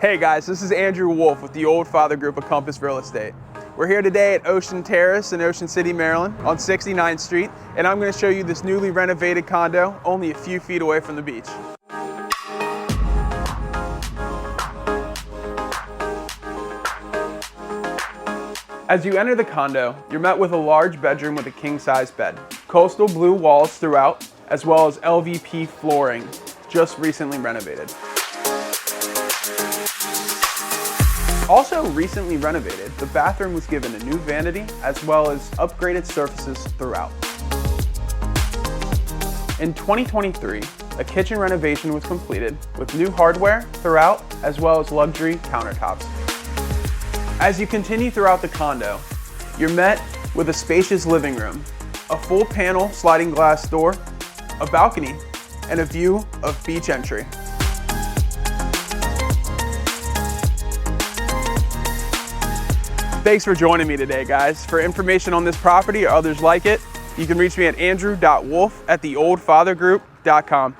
Hey guys, this is Andrew Wolf with the Oldfather group of Compass Real Estate. We're here today at Ocean Terrace in Ocean City, Maryland on 69th Street, and I'm going to show you this newly renovated condo only a few feet away from the beach. As you enter the condo, you're met with a large bedroom with a king-size bed, coastal blue walls throughout, as well as LVP flooring, just recently renovated. Also recently renovated, the bathroom was given a new vanity as well as upgraded surfaces throughout. In 2023, a kitchen renovation was completed with new hardware throughout as well as luxury countertops. As you continue throughout the condo, you're met with a spacious living room, a full panel sliding glass door, a balcony, and a view of beach entry. Thanks for joining me today, guys. For information on this property or others like it, you can reach me at andrew.wolf@theoldfathergroup.com.